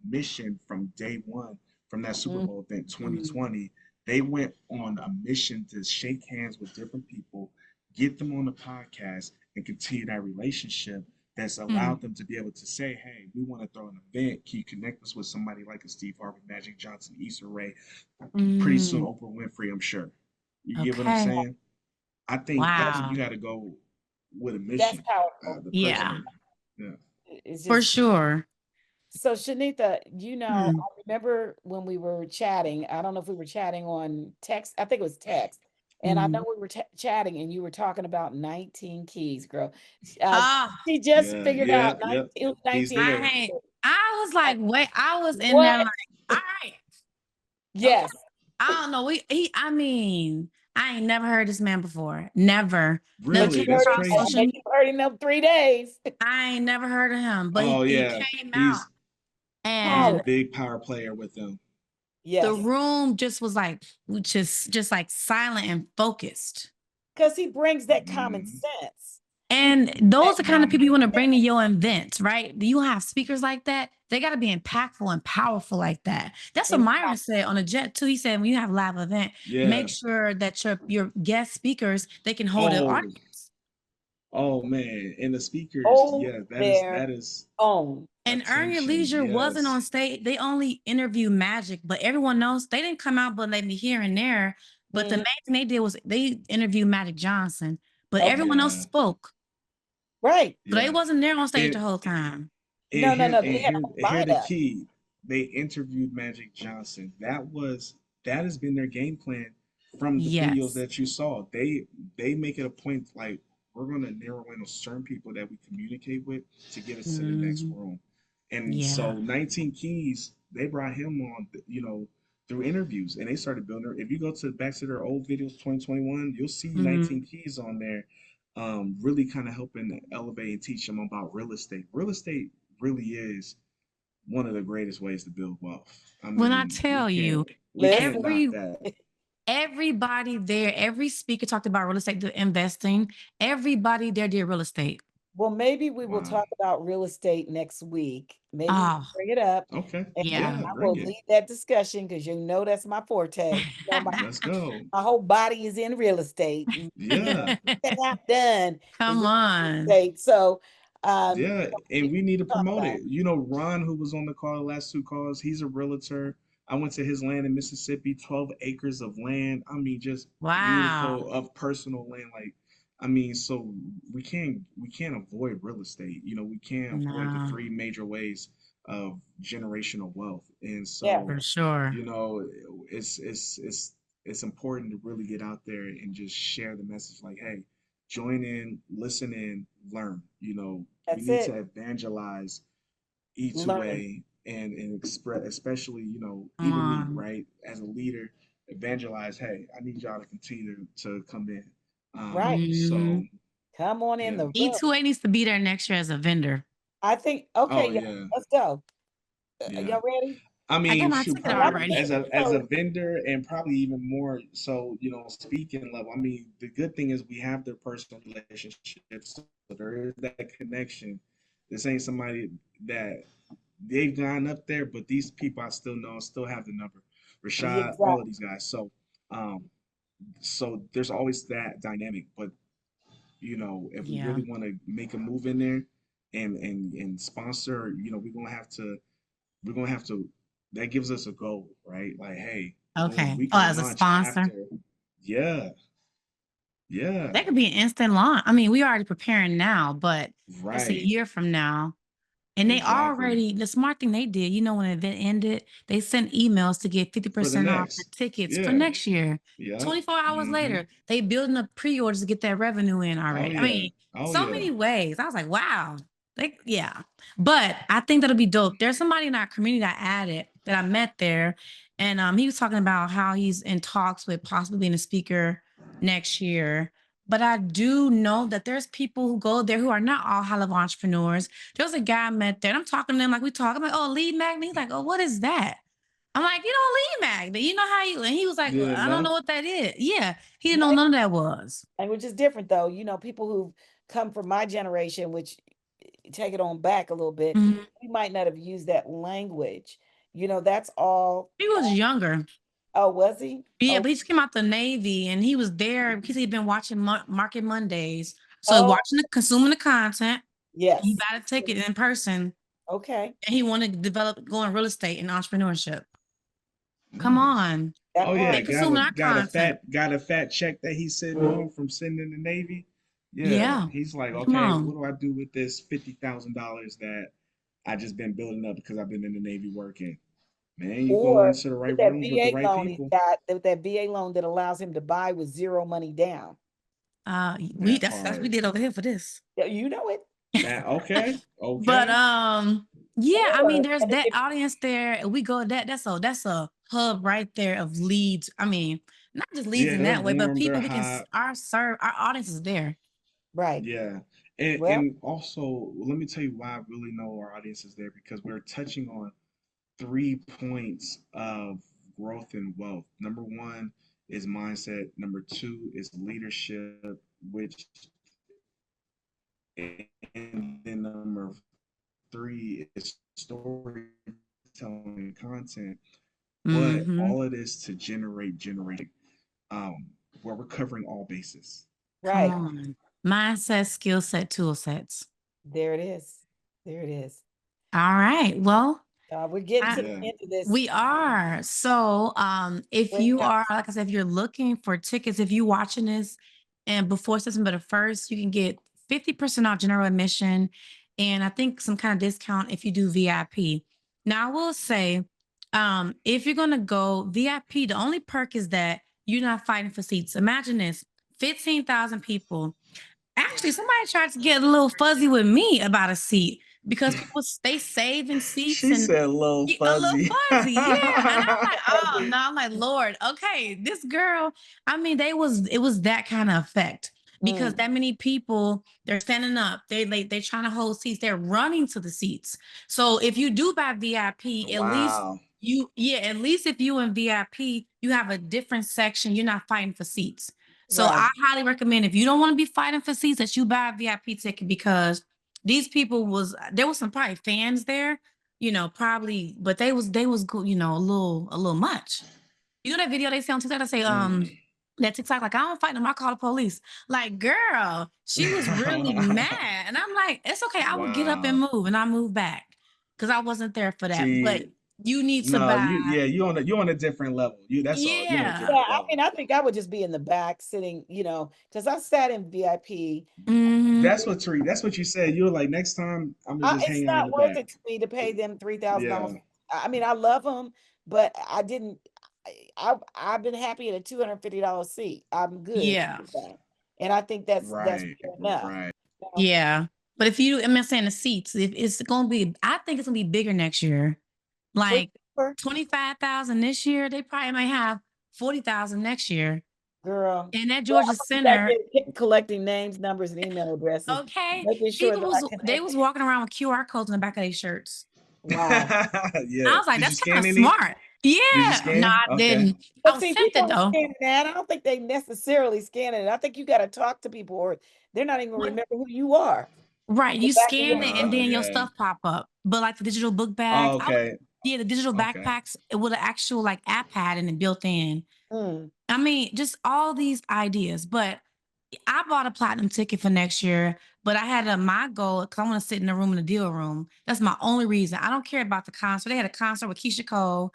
mission from day one from that Super Mm, Bowl event mm, 2020. They went on a mission to shake hands with different people, get them on the podcast, and continue that relationship that's Mm, allowed them to be able to say, hey, we want to throw an event. Can you connect us with somebody like a Steve Harvey, Magic Johnson, Issa Rae? Pretty soon, mm. Oprah Winfrey, I'm sure. You get what I'm Okay. saying? I think you Wow. got to go with a that's mission. powerful. The Yeah, person, yeah. It's for just sure. so Shanita, Mm, I remember when we were chatting. I don't know if we were chatting on text. I think it was text. And I know mm. we were chatting and you were talking about 19 keys, girl. Uh, Ah, she just Yeah, figured out yep, yep. 19, He's 19 there. I keys. I was Uh, like, wait, I was in there What? like, all right, okay. Yes. I don't know. I mean, I ain't never heard this man before. Never. Never But Really, came you that's heard him, across I social crazy. bet media. you heard him them 3 days. I ain't never heard of him, but Oh he yeah, came out he's he's a and Power. big power player with them. the Yes. room just was like, just like silent and focused. Because he brings that common Mhm. sense. He And brings those that are the kind of common people you want to sense. bring to your events, right? Do you have speakers like that? They got to be impactful and powerful like that. That's what Myron said on a jet too. He said when you have a live event, Yeah. make sure that your guest speakers they can hold an Oh, audience. oh man, and the speakers, Hold yeah, their that is own. And Earn Your attention. Leisure wasn't Yes. on stage. They only interview Magic, but everyone knows they didn't come out but maybe here and there. But the Mhm. main thing they did was they interviewed Magic Johnson, but Okay. everyone else Yeah, spoke. Right. So they yeah. wasn't there on stage the And whole time. No, no, no. They had a whole and here the lineup. key. They interviewed Magic Johnson. That has been their game plan from the videos Yes. that you saw. They make it a point like we're gonna narrow in on certain people that we communicate with to get us to the next Mhm. room. And Yeah. so 19 Keys, they brought him on, through interviews, and they started building. If you go to back to their old videos, 2021, you'll see Mhm. 19 Keys on there, really kind of helping elevate and teach them about real estate. Real estate really is one of the greatest ways to build wealth. I When I mean, tell you, we can't Listen. knock every that. everybody there, every speaker talked about real estate investing. Everybody there did real estate. Well, maybe we will Wow. talk about real estate next week. Maybe we Oh, can bring it up Okay. and yeah. Yeah, I bring will it. lead that discussion because that's my forte. Let's go. My whole body is in real estate. And Yeah. everything I've done is Come in real on. estate. So Yeah, and we we can need to talk promote about it. You know, Ron, who was on the call, the last two calls, he's a realtor. I went to his land in Mississippi, 12 acres of land. I mean, just Wow. beautiful of personal land. Like, I mean, so we can't avoid real estate. You know, we can't avoid the No, three major ways of generational wealth. And yeah, so, for sure. you know, it's important to really get out there and just share the message like, hey, join in, listen in, learn. You know, we that's need it. to evangelize each Learn. way and express, especially, Come even me, on. right? As a leader, evangelize, hey, I need y'all to continue to come in. Right. So Mhm. Come on in yeah. the room. E2A needs to be there next year as a vendor. I think, okay, Oh yeah, yeah. let's go. Yeah. Y'all ready? I I got mean, my shoot, ticket Because I'm probably already. as thinking, a vendor and probably even more so, speaking level. I mean, the good thing is we have their personal relationships, so there is that connection. This ain't somebody that they've gone up there, but these people I still know, still have the number. yeah, Rashad, all of exactly. these guys. Um, so there's always that dynamic. But if we Yeah. really want to make a move in there and sponsor, we're gonna have to that gives us a goal, right? Like, hey, boom, Okay. we Oh, can as a launch sponsor. after. Yeah, yeah, That could be an instant launch. I mean, we already preparing now, but that's a right, year from now. And they exactly. already, the smart thing they did, when the event ended, they sent emails to get For the 50% off the next. tickets for Yeah, next year. yep. 24 hours Mm-hmm. later, they building up pre-orders to get that revenue in Oh already. I yeah. mean, Oh so yeah. many ways. I was like, wow. Yeah. But I think that'll be dope. There's somebody in our community that I added that I met there. And he was talking about how he's in talks with possibly being a speaker next year. But I do know that there's people who go there who are not all hell of entrepreneurs. There was a guy I met there, and I'm talking to him like we talk. I'm like, oh, lead magnet. He's like, oh, what is that? I'm like, lead magnet. You know how you? And he was like, You well, didn't I don't know know? what that is. Yeah, he didn't know none of that was. Language is different though. People who've come from my generation, which take it on back a little bit, Mhm. we might not have used that language. That's all. He was younger. Oh, was he? Yeah, Oh, but he just came out the Navy and he was there because he'd been watching Market Mondays. So oh, watching consuming the content, he yes. bought a ticket in person Okay. and he wanted to go in real estate and entrepreneurship. Come Nice. on. That Oh yeah, part. They consuming our content. got a fat check that he's sitting on from sitting in the Navy. Yeah, Yeah. he's like, Come okay, on. what do I do with this $50,000 that I just been building up because I've been in the Navy working? Man, you go Or into the with right that rooms with the VA right loan he's people. got, with that VA loan that allows him to buy with zero money down. We That that's we part. did over here for this. Yeah, you know it. That okay, But okay. yeah, I mean Or there's and that if, audience there. And we go that's a hub right there of leads. I mean, not just leads Yeah, in they're that way, but warm, they're people we can hot. our audience is there. right. Yeah. Well, And also let me tell you why I really know our audience is there because we're touching on 3 points of growth and wealth. Number one is mindset. Number two is leadership, which and then number three is storytelling and content. But Mm-hmm. all of this to generate um where we're covering all bases. Come right. on. Mindset, skill set, tool sets. There it is. There it is. All right. Well, We're getting I, to the Yeah. end of this we are. So, if great you time. are, like I said, if you're looking for tickets, if you watching this and before September the 1st, you can get 50% off general admission and I think some kind of discount if you do VIP. Now, I will say, if you're going to go VIP, the only perk is that you're not fighting for seats. Imagine this 15,000 people. Actually, somebody tried to get a little fuzzy with me about a seat because people stay saving seats She and said little a little fuzzy. fuzzy, yeah. And I'm like, oh Fuzzy. no, I'm like, Lord, okay, this girl. I mean, it was that kind of effect because Mm, that many people they're standing up, they're trying to hold seats, they're running to the seats. So if you do buy VIP, at least Wow. at least if you in VIP, you have a different section. You're not fighting for seats. So right. I highly recommend if you don't want to be fighting for seats that you buy a VIP ticket because these people there was some probably fans there, probably, but they was good, a little much. You know that video they say on TikTok, they say, Mm. that TikTok, like, I don't fight them, I call the police. Like, girl, she was really mad. And I'm like, it's okay. I would get up and Wow. move and I move back because I wasn't there for that. But See, you need to no, buy, you're on a different level. That's all. You're on a yeah. Yeah, different I level. mean, I think I would just be in the back sitting, because I sat in VIP. Hmm. That's what you said. You were like, next time I'm gonna just It's hang out in not the worth back. it to me to pay them $3,000. Yeah. I mean, I love them, but I didn't. I've been happy at a $250 seat. I'm good Yeah. with that, and I think that's Right. fair enough. Right. You know? Yeah. But I'm not saying the seats, if it's gonna be, I think it's gonna be bigger next year. For Like sure, 25,000 this year, they probably might have 40,000 next year. girl. And that Well, Georgia I'm gonna be back Center, there collecting names, numbers, and email addresses, okay, making sure people that I was can. they was walking around with QR codes in the back of their shirts. Wow. I Yeah. was like, Did you that's kind scan of any? smart. Did you Yeah. No, scan? I Okay. didn't. I But was see, people tempted are though. scanning that. I don't think they necessarily scan it. I think you got to talk to people, or they're not even gonna What? remember who you are Right. in the You back of scan your it and head. then your Yeah. stuff pop up. But like the digital book Oh, bags, okay. yeah, the digital Okay. backpacks with an actual like app pad and it built in. Mm, I mean, just all these ideas. But I bought a platinum ticket for next year, but I had my goal because I want to sit in the room in the deal room. That's my only reason. I don't care about the concert. They had a concert with Keisha Cole.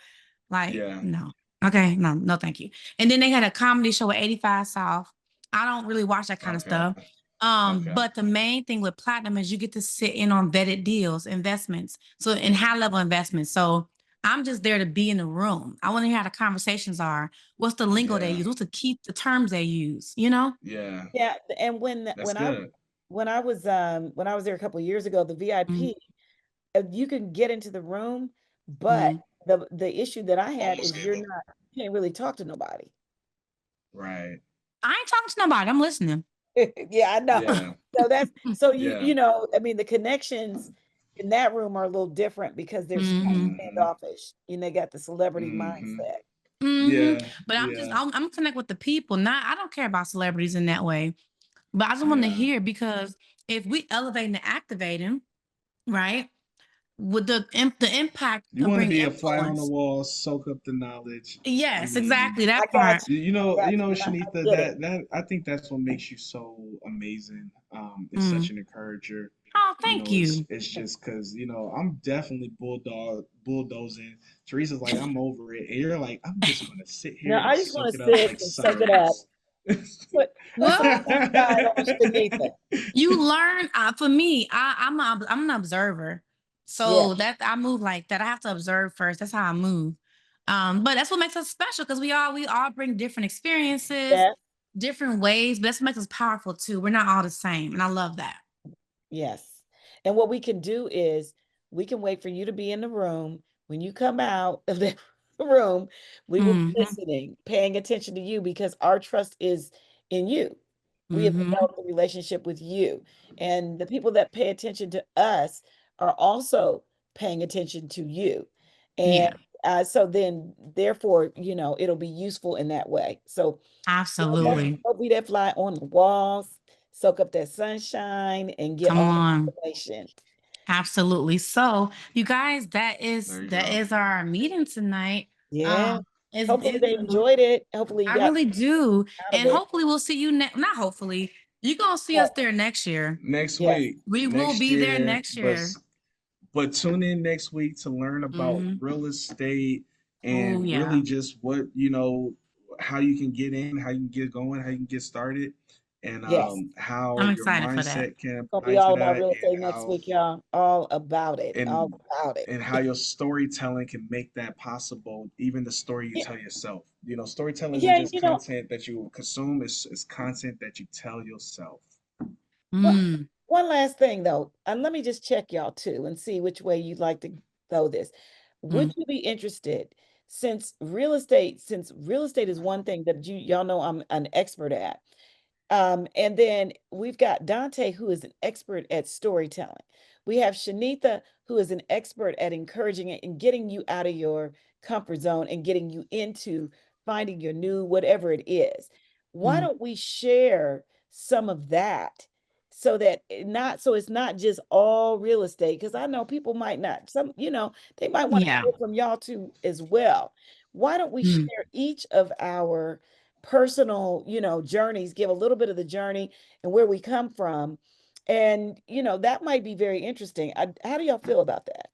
Like, Yeah. no. Okay, no, no, thank you. And then they had a comedy show with 85 South. I don't really watch that kind of Okay. stuff. Okay. But the main thing with platinum is you get to sit in on vetted deals, investments. So in high level investments. So I'm just there to be in the room. I want to hear how the conversations are. What's the lingo they Yeah. use? What's the terms they use? You know? Yeah. yeah, and That's good. when I was there a couple of years ago, the VIP, you can get into the room, but Mm-hmm. the issue that I had Almost is gave up. you can't really talk to nobody. Right. I ain't talking to nobody. I'm listening. Yeah, I know. Yeah. So that's so Yeah. I mean, the connections in that room are a little different because they're kind of Hmm. Mm-hmm. standoffish. They got the celebrity Mm-hmm. mindset. Hmm. Yeah. But Yeah. I'm connect with the people. Not I don't care about celebrities in that way. But I just want to Yeah. hear, because if we elevating and activating, right, with the impact You of want to bringing be a fly on the influence. wall, soak up the knowledge. I Yes, mean, exactly I that got part. you I got know, you. I Shanita, get it. that I think that's what makes you so amazing. It's such Mm. an encourager. Oh, You thank know, you. it's just because I'm definitely bulldozing. Teresa's like, I'm over it, and you're like, I'm just gonna sit No, here and I just soak want it to up sit like and soak it up. science. Put some sunshine on Shanita. You learn, for me, I'm an observer. Yeah, So that I move like that. I have to observe first. That's how I move. But that's what makes us special, because we all bring different experiences, yeah, different ways, but that's what makes us powerful too. We're not all the same. And I love that. yes. And what we can do is we can wait for you to be in the room. When you come out of the room, we will be Hmm. listening, paying attention to you, because our trust is in you. We have Hmm. developed a relationship with you. And the people that pay attention to us are also paying attention to you. And Yeah, so then, therefore, it'll be useful in that way. So Yeah. absolutely. go be that fly on the walls, soak up that sunshine, and get Come all on. the information. Absolutely. So, you guys, that is There you that go. is our meeting tonight. Yeah. Um, is Hopefully they enjoyed it. Hopefully you I got really do. out of And it. hopefully we'll see you next. Not hopefully. You're gonna see us But there next year. Next yes, week, We will next be there year, next year. but tune in next week to learn about Mm-hmm. real estate Oh, and yeah. really just what how you can get in, how you can get going, how you can get started, and yes. how I'm your excited for that. mindset can It's gonna be apply to all about that, real and estate next week, y'all. All about it. All and about it. how your storytelling can make that possible. Even the story you Yeah, tell yourself. Storytelling isn't yeah, just content that you consume; it's content that you tell yourself. Well, Mm, one last thing though, and let me just check y'all too and see which way you'd like to throw this. Would mm. you be interested, since real estate is one thing that y'all know I'm an expert at? And then we've got Dante, who is an expert at storytelling. We have Shanitha, who is an expert at encouraging it and getting you out of your comfort zone and getting you into finding your new whatever it is. Why Mm. don't we share some of that so that it's not just all real estate? Because I know people might not, they might want to Yeah. hear from y'all too as well. Why don't we Mm. share each of our personal, journeys, give a little bit of the journey and where we come from. And, that might be very interesting. How do y'all feel about that?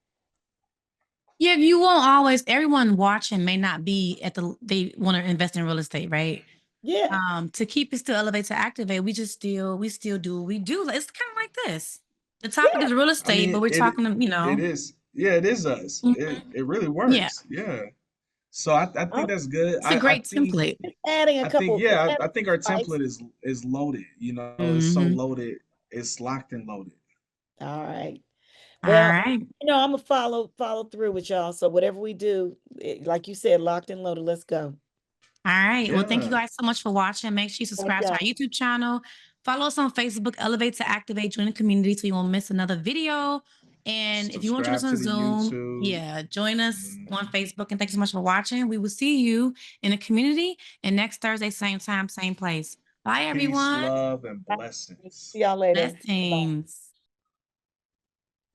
Yeah, you won't always, everyone watching may not be they want to invest in real estate, right? Yeah, To keep it still elevate to activate, we still do what we do. It's kind of like this. The topic yeah, is real I estate, but mean, we're talking it is. Yeah, it is us. It Mhm. it really Yeah, works. Yeah. So I think I'm that's good. it's a great template. just adding a couple, just adding I think some our spice. template is loaded. It's so Hmm. loaded. It's locked and loaded. All right. All Well, right. I'm gonna follow through with y'all. So whatever we do, like you said, locked and loaded. Let's go. All right. Well, thank you Yeah. guys so much for watching. Make sure you Thank subscribe to our y'all. YouTube channel. Follow us on Facebook, Elevate to Activate, join the community so you won't miss another video. And if you want to join us Subscribe on to the Zoom, YouTube. yeah, join us Mm, on Facebook. And thanks so much for watching. We will see you in the community and next Thursday, same time, same place. Bye, Peace, everyone. love, and Bye. blessings. See y'all later. Bye. Blessings.